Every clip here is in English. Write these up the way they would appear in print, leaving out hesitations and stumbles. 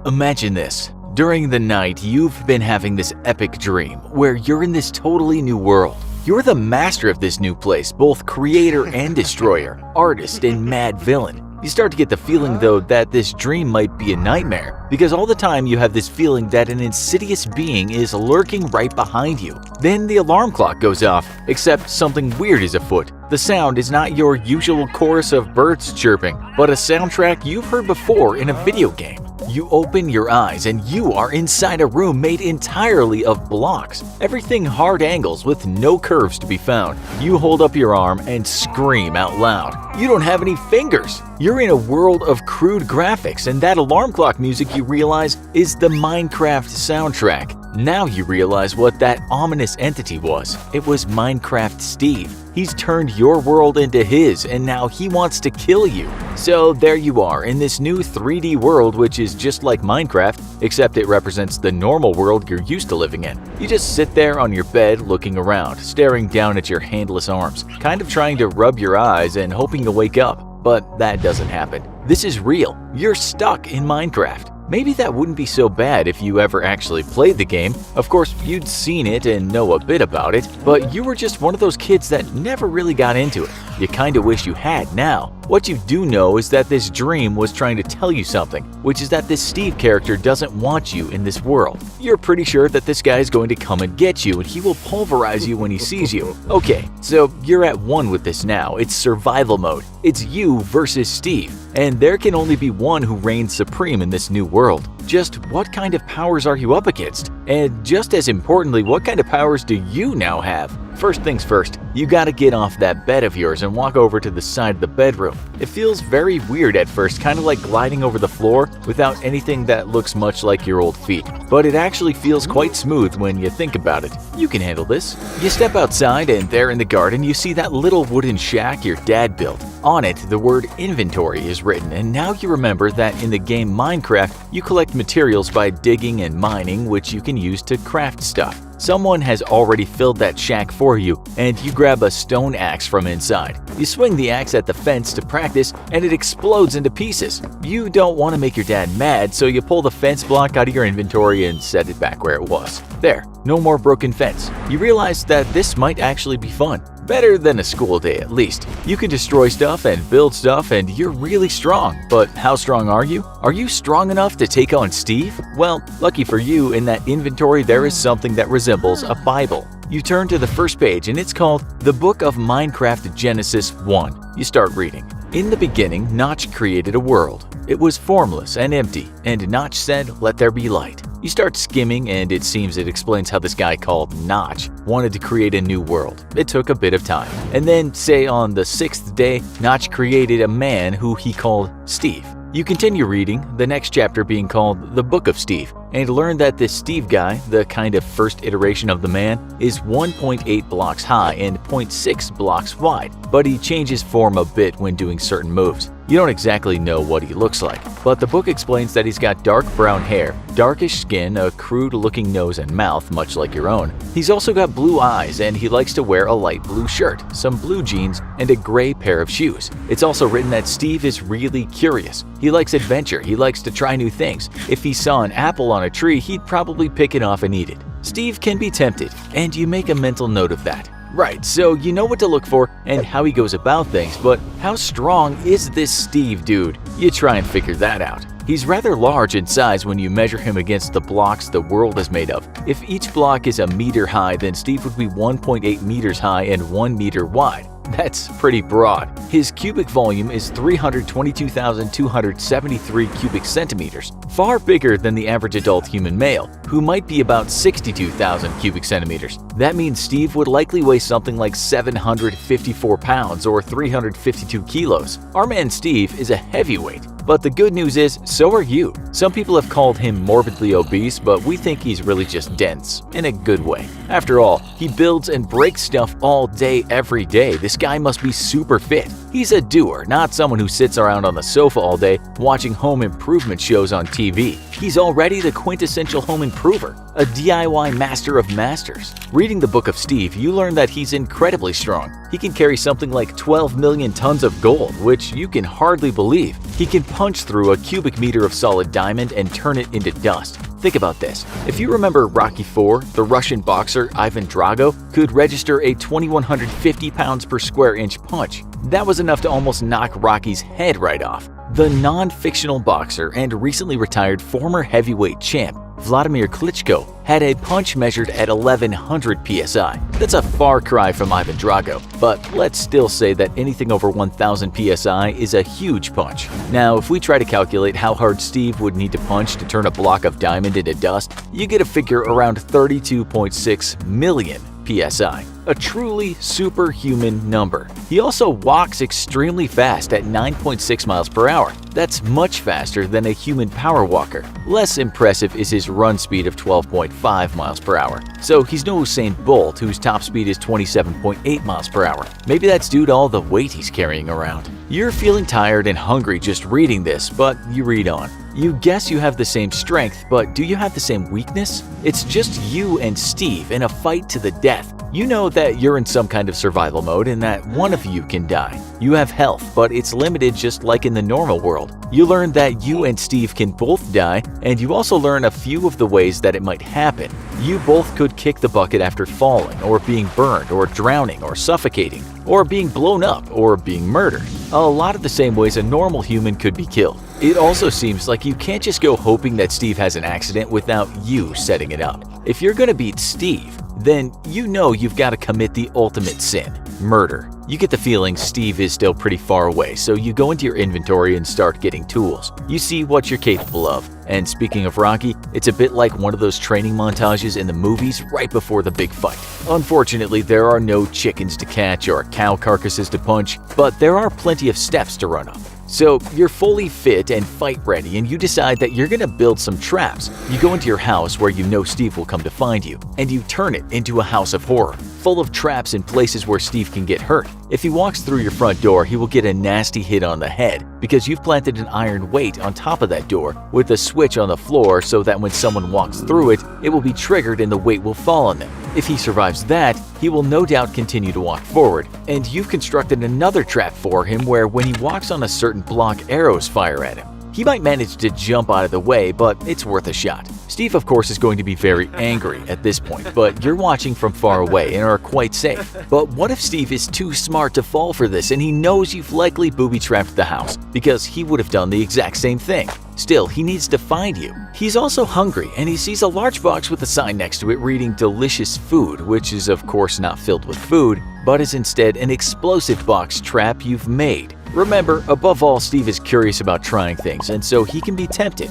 Imagine this. During the night, you've been having this epic dream where you're in this totally new world. You're the master of this new place, both creator and destroyer, artist and mad villain. You start to get the feeling though that this dream might be a nightmare because all the time you have this feeling that an insidious being is lurking right behind you. Then the alarm clock goes off, except something weird is afoot. The sound is not your usual chorus of birds chirping, but a soundtrack you've heard before in a video game. You open your eyes and you are inside a room made entirely of blocks. Everything hard angles with no curves to be found. You hold up your arm and scream out loud. You don't have any fingers. You're in a world of crude graphics, and that alarm clock music you realize is the Minecraft soundtrack. Now you realize what that ominous entity was. It was Minecraft Steve. He's turned your world into his, and now he wants to kill you. So there you are in this new 3D world, which is just like Minecraft, except it represents the normal world you're used to living in. You just sit there on your bed looking around, staring down at your handless arms, kind of trying to rub your eyes and hoping to wake up. But that doesn't happen. This is real. You're stuck in Minecraft. Maybe that wouldn't be so bad if you ever actually played the game. Of course, you'd seen it and know a bit about it, but you were just one of those kids that never really got into it. You kinda wish you had now. What you do know is that this dream was trying to tell you something, which is that this Steve character doesn't want you in this world. You're pretty sure that this guy is going to come and get you and he will pulverize you when he sees you. Okay, so you're at one with this now. It's survival mode. It's you versus Steve, and there can only be one who reigns supreme in this new world. Just what kind of powers are you up against? And just as importantly, what kind of powers do you now have? First things first, you gotta get off that bed of yours and walk over to the side of the bedroom. It feels very weird at first, kind of like gliding over the floor without anything that looks much like your old feet. But it actually feels quite smooth when you think about it. You can handle this. You step outside and there in the garden you see that little wooden shack your dad built. On it, the word inventory is written, and now you remember that in the game Minecraft, you collect materials by digging and mining, which you can use to craft stuff. Someone has already filled that shack for you, and you grab a stone axe from inside. You swing the axe at the fence to practice, and it explodes into pieces. You don't want to make your dad mad, so you pull the fence block out of your inventory and set it back where it was. There, no more broken fence. You realize that this might actually be fun. Better than a school day at least. You can destroy stuff and build stuff and you're really strong. But how strong are you? Are you strong enough to take on Steve? Well, lucky for you, in that inventory there is something that resembles a Bible. You turn to the first page and it's called The Book of Minecraft Genesis 1. You start reading. In the beginning, Notch created a world. It was formless and empty, and Notch said, "Let there be light." You start skimming and it seems it explains how this guy called Notch wanted to create a new world. It took a bit of time. And then, say on the 6th day, Notch created a man who he called Steve. You continue reading, the next chapter being called The Book of Steve, and learn that this Steve guy, the kind of first iteration of the man, is 1.8 blocks high and 0.6 blocks wide, but he changes form a bit when doing certain moves. You don't exactly know what he looks like, but the book explains that he's got dark brown hair, darkish skin, a crude-looking nose and mouth, much like your own. He's also got blue eyes, and he likes to wear a light blue shirt, some blue jeans, and a gray pair of shoes. It's also written that Steve is really curious. He likes adventure, he likes to try new things. If he saw an apple on a tree, he'd probably pick it off and eat it. Steve can be tempted, and you make a mental note of that. Right, so you know what to look for and how he goes about things, but how strong is this Steve dude? You try and figure that out. He's rather large in size when you measure him against the blocks the world is made of. If each block is a meter high, then Steve would be 1.8 meters high and 1 meter wide. That's pretty broad. His cubic volume is 322,273 cubic centimeters, far bigger than the average adult human male, who might be about 62,000 cubic centimeters. That means Steve would likely weigh something like 754 pounds or 352 kilos. Our man Steve is a heavyweight. But the good news is, so are you. Some people have called him morbidly obese, but we think he's really just dense, in a good way. After all, he builds and breaks stuff all day, every day. This guy must be super fit. He's a doer, not someone who sits around on the sofa all day watching home improvement shows on TV. He's already the quintessential home improver, a DIY master of masters. Reading the Book of Steve, you learn that he's incredibly strong. He can carry something like 12 million tons of gold, which you can hardly believe. He can punch through a cubic meter of solid diamond and turn it into dust. Think about this. If you remember Rocky IV, the Russian boxer Ivan Drago could register a 2,150 pounds per square inch punch. That was enough to almost knock Rocky's head right off. The non-fictional boxer and recently retired former heavyweight champ Vladimir Klitschko had a punch measured at 1,100 psi. That's a far cry from Ivan Drago, but let's still say that anything over 1,000 psi is a huge punch. Now, if we try to calculate how hard Steve would need to punch to turn a block of diamond into dust, you get a figure around 32.6 million psi. A truly superhuman number. He also walks extremely fast at 9.6 miles per hour. That's much faster than a human power walker. Less impressive is his run speed of 12.5 miles per hour. So he's no Usain Bolt, whose top speed is 27.8 miles per hour. Maybe that's due to all the weight he's carrying around. You're feeling tired and hungry just reading this, but you read on. You guess you have the same strength, but do you have the same weakness? It's just you and Steve in a fight to the death. You know that you're in some kind of survival mode and that one of you can die. You have health, but it's limited just like in the normal world. You learn that you and Steve can both die, and you also learn a few of the ways that it might happen. You both could kick the bucket after falling, or being burned, or drowning, or suffocating, or being blown up, or being murdered. A lot of the same ways a normal human could be killed. It also seems like you can't just go hoping that Steve has an accident without you setting it up. If you're gonna beat Steve, then you know you've got to commit the ultimate sin, murder. You get the feeling Steve is still pretty far away, so you go into your inventory and start getting tools. You see what you're capable of. And speaking of Rocky, it's a bit like one of those training montages in the movies right before the big fight. Unfortunately, there are no chickens to catch or cow carcasses to punch, but there are plenty of steps to run up. So you're fully fit and fight ready, and you decide that you're gonna build some traps. You go into your house where you know Steve will come to find you, and you turn it into a house of horror, full of traps in places where Steve can get hurt. If he walks through your front door, he will get a nasty hit on the head because you've planted an iron weight on top of that door with a switch on the floor so that when someone walks through it, it will be triggered and the weight will fall on them. If he survives that, he will no doubt continue to walk forward, and you've constructed another trap for him where when he walks on a certain block, arrows fire at him. He might manage to jump out of the way, but it's worth a shot. Steve, of course, is going to be very angry at this point, but you're watching from far away and are quite safe. But what if Steve is too smart to fall for this and he knows you've likely booby-trapped the house, because he would have done the exact same thing? Still, he needs to find you. He's also hungry, and he sees a large box with a sign next to it reading "Delicious Food," which is of course not filled with food, but is instead an explosive box trap you've made. Remember, above all, Steve is curious about trying things, and so he can be tempted.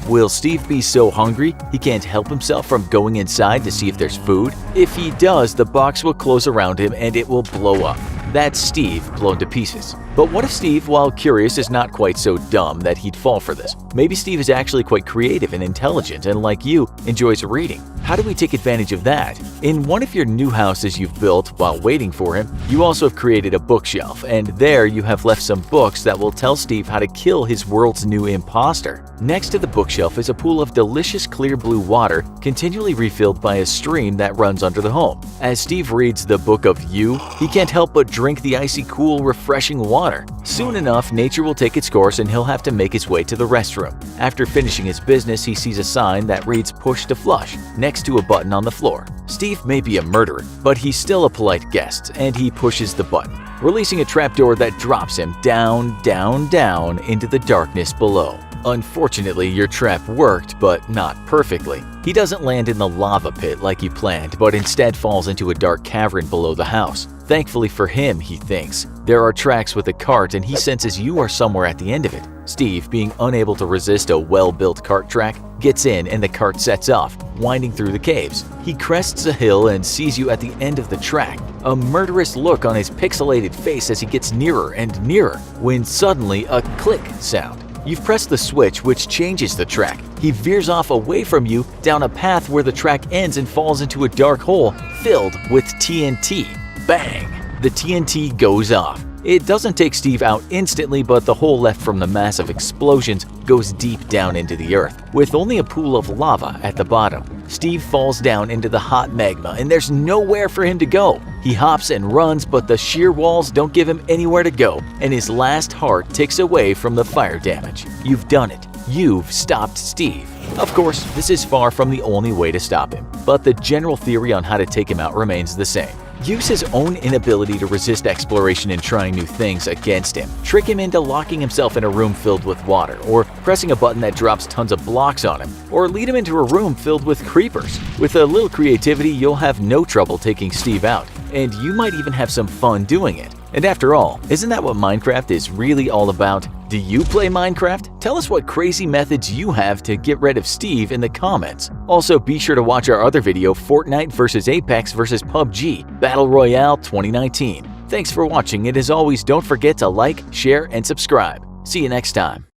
Will Steve be so hungry he can't help himself from going inside to see if there's food? If he does, the box will close around him and it will blow up. That's Steve blown to pieces. But what if Steve, while curious, is not quite so dumb that he'd fall for this? Maybe Steve is actually quite creative and intelligent and, like you, enjoys reading. How do we take advantage of that? In one of your new houses you've built while waiting for him, you also have created a bookshelf, and there you have left some books that will tell Steve how to kill his world's new imposter. Next to the bookshelf is a pool of delicious clear blue water, continually refilled by a stream that runs under the home. As Steve reads the book of you, he can't help but drink the icy cool, refreshing water. Soon enough, nature will take its course and he'll have to make his way to the restroom. After finishing his business, he sees a sign that reads "Push to Flush" next to a button on the floor. Steve may be a murderer, but he's still a polite guest, and he pushes the button, releasing a trapdoor that drops him down, down, down into the darkness below. Unfortunately, your trap worked, but not perfectly. He doesn't land in the lava pit like you planned, but instead falls into a dark cavern below the house. Thankfully for him, he thinks. There are tracks with a cart and he senses you are somewhere at the end of it. Steve, being unable to resist a well-built cart track, gets in and the cart sets off, winding through the caves. He crests a hill and sees you at the end of the track, a murderous look on his pixelated face as he gets nearer and nearer, when suddenly a click sound. You've pressed the switch, which changes the track. He veers off away from you down a path where the track ends and falls into a dark hole filled with TNT. Bang! The TNT goes off. It doesn't take Steve out instantly, but the hole left from the massive explosions goes deep down into the earth, with only a pool of lava at the bottom. Steve falls down into the hot magma and there's nowhere for him to go. He hops and runs, but the sheer walls don't give him anywhere to go, and his last heart ticks away from the fire damage. You've done it. You've stopped Steve. Of course, this is far from the only way to stop him, but the general theory on how to take him out remains the same. Use his own inability to resist exploration and trying new things against him. Trick him into locking himself in a room filled with water, or pressing a button that drops tons of blocks on him, or lead him into a room filled with creepers. With a little creativity, you'll have no trouble taking Steve out, and you might even have some fun doing it. And after all, isn't that what Minecraft is really all about? Do you play Minecraft? Tell us what crazy methods you have to get rid of Steve in the comments. Also, be sure to watch our other video, Fortnite vs Apex vs PUBG Battle Royale 2019. Thanks for watching, and as always, don't forget to like, share, and subscribe. See you next time.